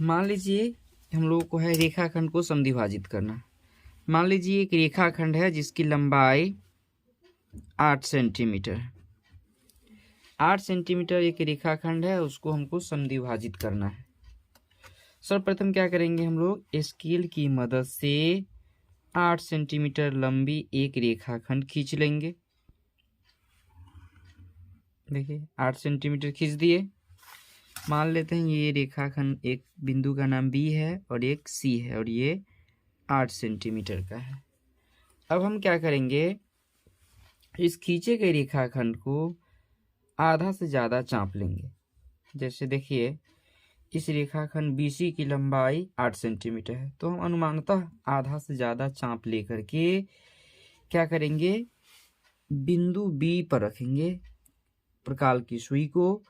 मान लीजिए हम लोगों को है रेखाखंड को समद्विभाजित करना। मान लीजिए एक रेखाखंड है जिसकी लंबाई 8 सेंटीमीटर। 8 सेंटीमीटर एक रेखाखंड है, उसको हमको समद्विभाजित करना है। सर्वप्रथम क्या करेंगे, हम लोग स्केल की मदद से 8 सेंटीमीटर लंबी एक रेखाखंड खींच लेंगे। देखिए 8 सेंटीमीटर खींच दिए। मान लेते हैं ये रेखाखंड, एक बिंदु का नाम बी है और एक सी है और ये 8 सेंटीमीटर का है। अब हम क्या करेंगे, इस खींचे गए रेखाखंड को आधा से ज़्यादा चाप लेंगे। जैसे देखिए इस रेखाखंड BC की लंबाई 8 सेंटीमीटर है, तो हम अनुमानतः आधा से ज़्यादा चाप लेकर के क्या करेंगे, बिंदु B पर रखेंगे प्रकाल की सुई को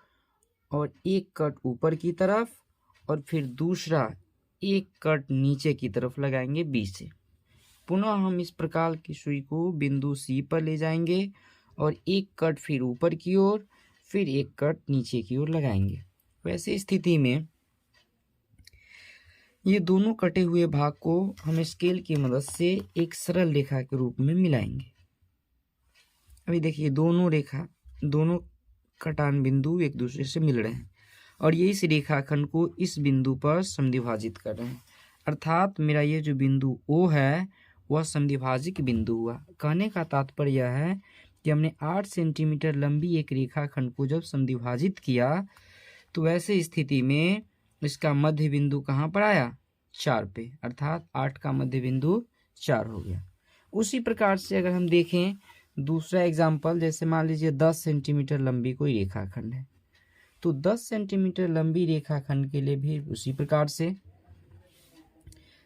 और एक कट ऊपर की तरफ और फिर दूसरा एक कट नीचे की तरफ लगाएंगे B से। पुनः हम इस प्रकार की सुई को बिंदु C पर ले जाएंगे और एक कट फिर ऊपर की ओर, फिर एक कट नीचे की ओर लगाएंगे। वैसे स्थिति में ये दोनों कटे हुए भाग को हम स्केल की मदद से एक सरल रेखा के रूप में मिलाएंगे। अभी देखिए दोनों कटान बिंदु एक दूसरे से मिल रहे हैं और ये इस रेखाखंड को इस बिंदु पर समद्विभाजित कर रहे हैं। अर्थात मेरा ये जो बिंदु O है वह समद्विभाजक बिंदु हुआ। कहने का तात्पर्य यह है कि हमने 8 सेंटीमीटर लंबी एक रेखाखंड को जब समद्विभाजित किया तो वैसे स्थिति में इसका मध्य बिंदु कहाँ पर आया, 4 पे, अर्थात 8 का मध्य बिंदु 4 हो गया। उसी प्रकार से अगर हम देखें दूसरा एग्जाम्पल, जैसे मान लीजिए 10 सेंटीमीटर लंबी कोई रेखाखंड है, तो 10 सेंटीमीटर लंबी रेखाखंड के लिए भी उसी प्रकार से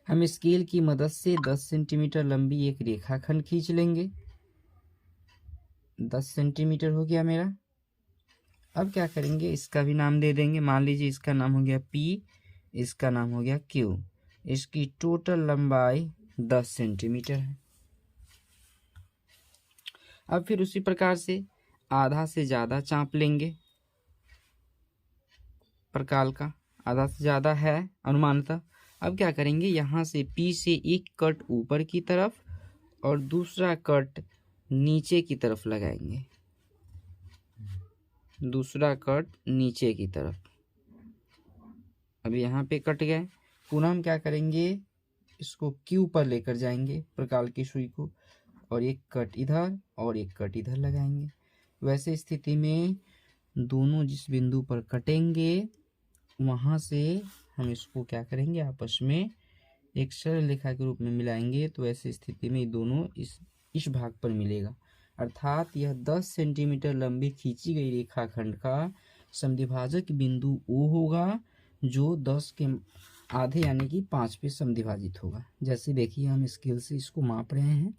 हम स्केल की मदद से 10 सेंटीमीटर लंबी एक रेखाखंड खींच लेंगे। 10 सेंटीमीटर हो गया मेरा। अब क्या करेंगे, इसका भी नाम दे देंगे। मान लीजिए इसका नाम हो गया P, इसका नाम हो गया Q। इसकी टोटल लंबाई 10 सेंटीमीटर है। अब फिर उसी प्रकार से आधा से ज़्यादा चाप लेंगे, प्रकाल का आधा से ज़्यादा है अनुमानतः। अब क्या करेंगे, यहाँ से P से एक कट ऊपर की तरफ और दूसरा कट नीचे की तरफ लगाएंगे, दूसरा कट नीचे की तरफ। अब यहाँ पे कट गए। पुनः हम क्या करेंगे, इसको Q पर लेकर जाएंगे प्रकाल की सुई को और एक कट इधर और एक कट इधर लगाएंगे। वैसे स्थिति में दोनों जिस बिंदु पर कटेंगे वहाँ से हम इसको क्या करेंगे, आपस में एक सरल रेखा के रूप में मिलाएंगे। तो ऐसी स्थिति में दोनों इस भाग पर मिलेगा। अर्थात यह 10 सेंटीमीटर लंबी खींची गई रेखाखंड का समद्विभाजक बिंदु O होगा, जो 10 के आधे यानी कि 5 पे समद्विभाजित होगा। जैसे देखिए हम स्केल से इसको माप रहे हैं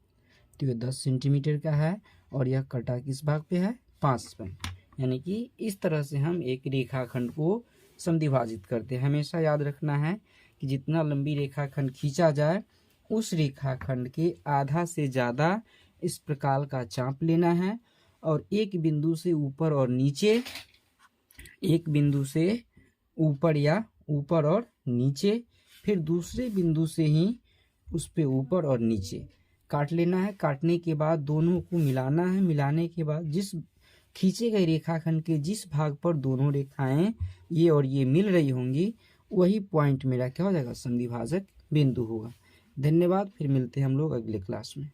तो यह 10 सेंटीमीटर का है और यह कटा किस भाग पे है, 5 पर। यानी कि इस तरह से हम एक रेखाखंड को समद्विभाजित करते हैं। हमेशा याद रखना है कि जितना लंबी रेखाखंड खींचा जाए उस रेखाखंड के आधा से ज़्यादा इस प्रकार का चाप लेना है और एक बिंदु से ऊपर और नीचे, एक बिंदु से ऊपर या ऊपर और नीचे, फिर दूसरे बिंदु से ही उस पे ऊपर और नीचे काट लेना है। काटने के बाद दोनों को मिलाना है। मिलाने के बाद जिस खींचे गए रेखाखंड के जिस भाग पर दोनों रेखाएं ये और ये मिल रही होंगी वही पॉइंट मेरा क्या हो जाएगा, समद्विभाजक बिंदु होगा। धन्यवाद। फिर मिलते हैं हम लोग अगले क्लास में।